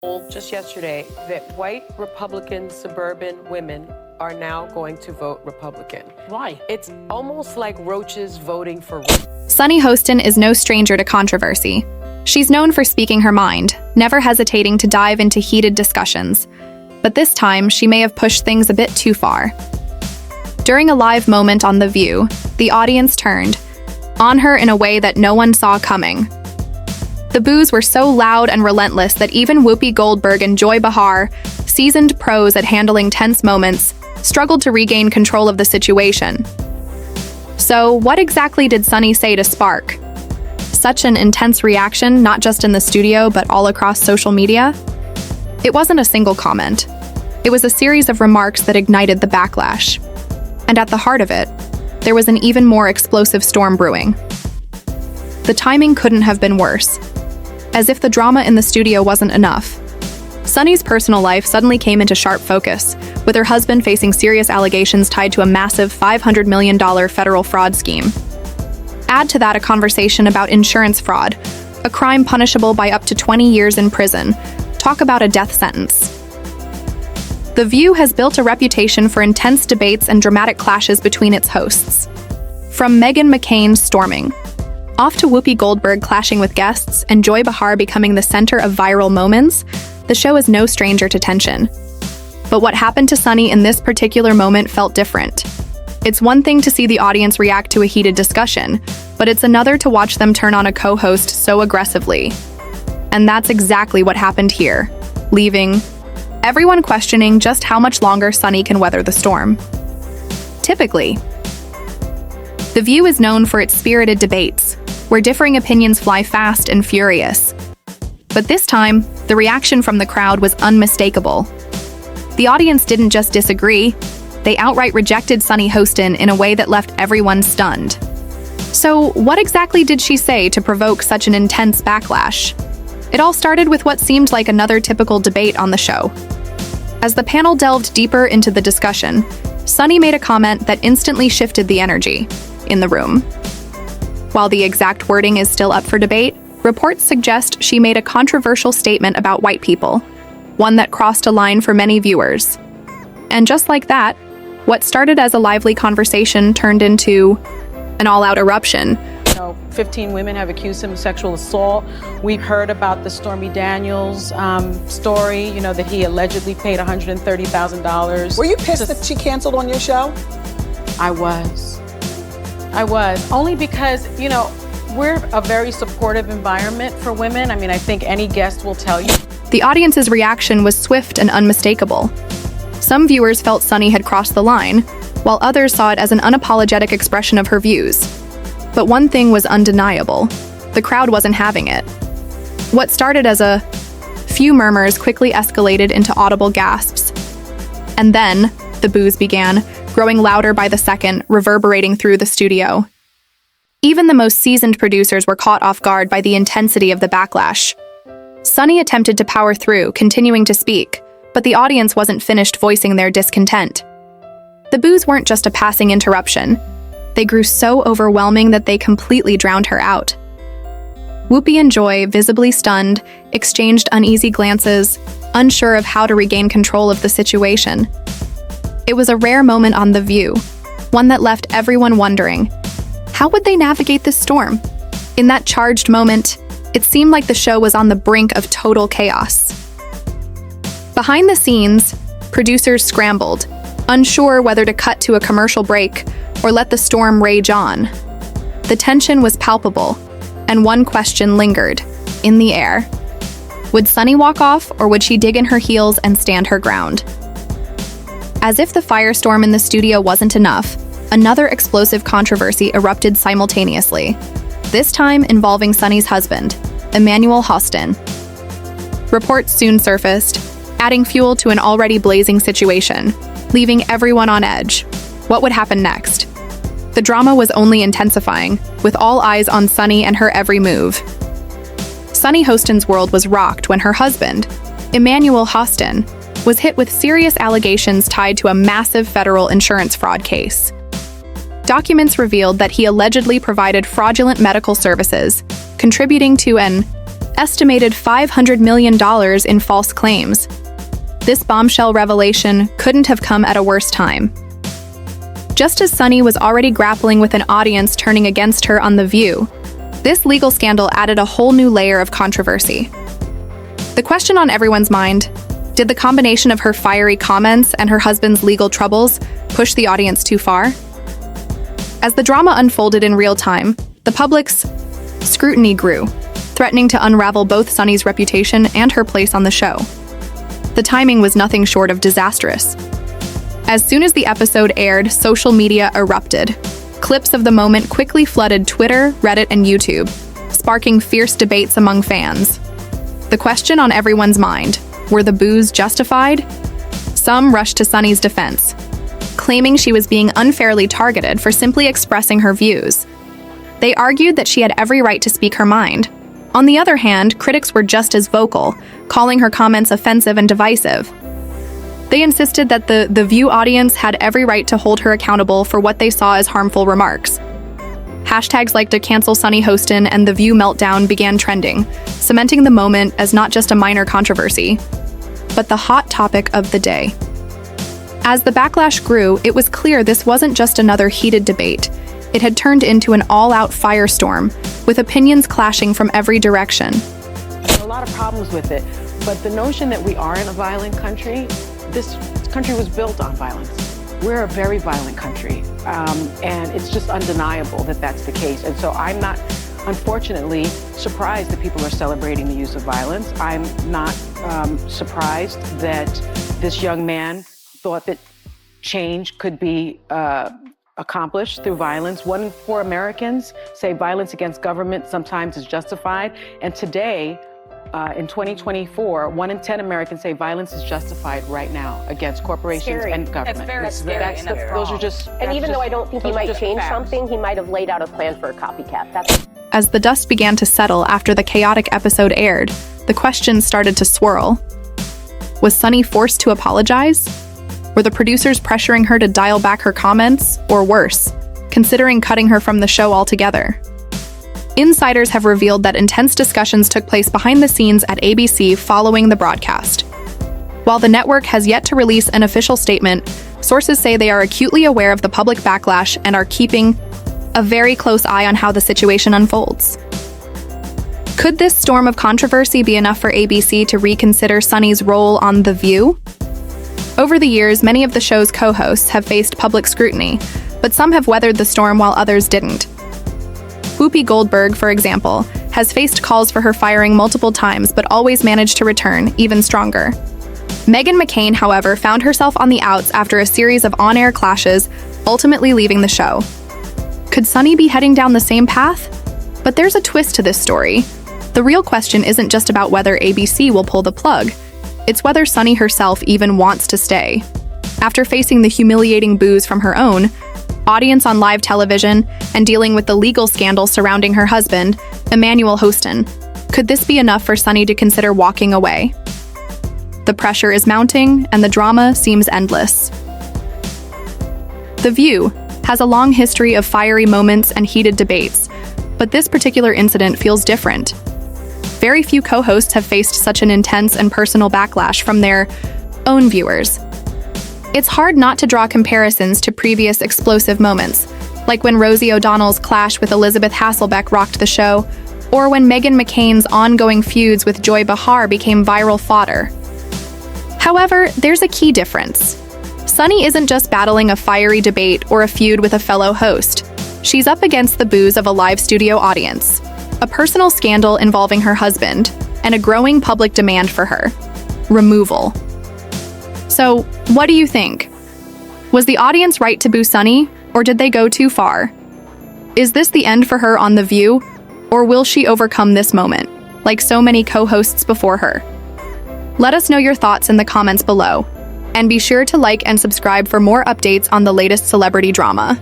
Told just yesterday that white Republican suburban women are now going to vote Republican. Why? It's almost like roaches voting for Sunny Hostin is no stranger to controversy. She's known for speaking her mind, never hesitating to dive into heated discussions. But this time, she may have pushed things a bit too far. During a live moment on The View, the audience turned on her in a way that no one saw coming. The boos were so loud and relentless that even Whoopi Goldberg and Joy Behar, seasoned pros at handling tense moments, struggled to regain control of the situation. So, what exactly did Sunny say to spark such an intense reaction, not just in the studio, but all across social media? It wasn't a single comment. It was a series of remarks that ignited the backlash. And at the heart of it, there was an even more explosive storm brewing. The timing couldn't have been worse. As if the drama in the studio wasn't enough, Sunny's personal life suddenly came into sharp focus, with her husband facing serious allegations tied to a massive $500 million federal fraud scheme. Add to that a conversation about insurance fraud, a crime punishable by up to 20 years in prison. Talk about a death sentence. The View has built a reputation for intense debates and dramatic clashes between its hosts. From Meghan McCain's storming, off to Whoopi Goldberg clashing with guests and Joy Behar becoming the center of viral moments, the show is no stranger to tension. But what happened to Sunny in this particular moment felt different. It's one thing to see the audience react to a heated discussion, but it's another to watch them turn on a co-host so aggressively. And that's exactly what happened here, leaving everyone questioning just how much longer Sunny can weather the storm. Typically, The View is known for its spirited debates, where differing opinions fly fast and furious. But this time, the reaction from the crowd was unmistakable. The audience didn't just disagree, they outright rejected Sunny Hostin in a way that left everyone stunned. So, what exactly did she say to provoke such an intense backlash? It all started with what seemed like another typical debate on the show. As the panel delved deeper into the discussion, Sunny made a comment that instantly shifted the energy in the room. While the exact wording is still up for debate, reports suggest she made a controversial statement about white people, one that crossed a line for many viewers. And just like that, what started as a lively conversation turned into an all-out eruption. 15 women have accused him of sexual assault. We've heard about the Stormy Daniels story, that he allegedly paid $130,000. Were you pissed that she canceled on your show? I was. Only because, we're a very supportive environment for women. I think any guest will tell you. The audience's reaction was swift and unmistakable. Some viewers felt Sunny had crossed the line, while others saw it as an unapologetic expression of her views. But one thing was undeniable: the crowd wasn't having it. What started as a few murmurs quickly escalated into audible gasps. And then, the boos began, growing louder by the second, reverberating through the studio. Even the most seasoned producers were caught off guard by the intensity of the backlash. Sunny attempted to power through, continuing to speak, but the audience wasn't finished voicing their discontent. The boos weren't just a passing interruption. They grew so overwhelming that they completely drowned her out. Whoopi and Joy, visibly stunned, exchanged uneasy glances, unsure of how to regain control of the situation. It was a rare moment on The View, one that left everyone wondering, how would they navigate this storm? In that charged moment, it seemed like the show was on the brink of total chaos. Behind the scenes, producers scrambled, unsure whether to cut to a commercial break or let the storm rage on. The tension was palpable, and one question lingered, in the air. Would Sunny walk off, or would she dig in her heels and stand her ground? As if the firestorm in the studio wasn't enough, another explosive controversy erupted simultaneously, this time involving Sunny's husband, Sunny Hostin. Reports soon surfaced, adding fuel to an already blazing situation, leaving everyone on edge. What would happen next? The drama was only intensifying, with all eyes on Sunny and her every move. Sunny Hostin's world was rocked when her husband, Sunny Hostin, was hit with serious allegations tied to a massive federal insurance fraud case. Documents revealed that he allegedly provided fraudulent medical services, contributing to an estimated $500 million in false claims. This bombshell revelation couldn't have come at a worse time. Just as Sunny was already grappling with an audience turning against her on The View, this legal scandal added a whole new layer of controversy. The question on everyone's mind: did the combination of her fiery comments and her husband's legal troubles push the audience too far? As the drama unfolded in real time, the public's scrutiny grew, threatening to unravel both Sunny's reputation and her place on the show. The timing was nothing short of disastrous. As soon as the episode aired, social media erupted. Clips of the moment quickly flooded Twitter, Reddit, and YouTube, sparking fierce debates among fans. The question on everyone's mind: were the boos justified? Some rushed to Sunny's defense, claiming she was being unfairly targeted for simply expressing her views. They argued that she had every right to speak her mind. On the other hand, critics were just as vocal, calling her comments offensive and divisive. They insisted that the View audience had every right to hold her accountable for what they saw as harmful remarks. Hashtags like to cancel Sunny Hostin and The View meltdown began trending, cementing the moment as not just a minor controversy, but the hot topic of the day. As the backlash grew, it was clear this wasn't just another heated debate. It had turned into an all-out firestorm, with opinions clashing from every direction. A lot of problems with it, but the notion that we are in a violent country, this country was built on violence. We're a very violent country, and it's just undeniable that that's the case. And so I'm not, unfortunately, surprised that people are celebrating the use of violence. I'm not surprised that this young man thought that change could be accomplished through violence. 1 in 4 Americans say violence against government sometimes is justified. And today, in 2024, 1 in 10 Americans say violence is justified right now against corporations and government. That's very scary. Those are just. And even though I don't think he might change something, he might have laid out a plan for a copycat. As the dust began to settle after the chaotic episode aired, the questions started to swirl. Was Sunny forced to apologize? Were the producers pressuring her to dial back her comments, or worse, considering cutting her from the show altogether? Insiders have revealed that intense discussions took place behind the scenes at ABC following the broadcast. While the network has yet to release an official statement, sources say they are acutely aware of the public backlash and are keeping a very close eye on how the situation unfolds. Could this storm of controversy be enough for ABC to reconsider Sunny's role on The View? Over the years, many of the show's co-hosts have faced public scrutiny, but some have weathered the storm while others didn't. Whoopi Goldberg, for example, has faced calls for her firing multiple times but always managed to return, even stronger. Meghan McCain, however, found herself on the outs after a series of on-air clashes, ultimately leaving the show. Could Sunny be heading down the same path? But there's a twist to this story. The real question isn't just about whether ABC will pull the plug. It's whether Sunny herself even wants to stay. After facing the humiliating boos from her own audience on live television and dealing with the legal scandal surrounding her husband, Emmanuel Hostin, could this be enough for Sunny to consider walking away? The pressure is mounting, and the drama seems endless. The View has a long history of fiery moments and heated debates, but this particular incident feels different. Very few co-hosts have faced such an intense and personal backlash from their own viewers. It's hard not to draw comparisons to previous explosive moments, like when Rosie O'Donnell's clash with Elizabeth Hasselbeck rocked the show, or when Meghan McCain's ongoing feuds with Joy Behar became viral fodder. However, there's a key difference. Sunny isn't just battling a fiery debate or a feud with a fellow host. She's up against the boos of a live studio audience, a personal scandal involving her husband, and a growing public demand for her removal. So, what do you think? Was the audience right to boo Sunny, or did they go too far? Is this the end for her on The View, or will she overcome this moment, like so many co-hosts before her? Let us know your thoughts in the comments below, and be sure to like and subscribe for more updates on the latest celebrity drama.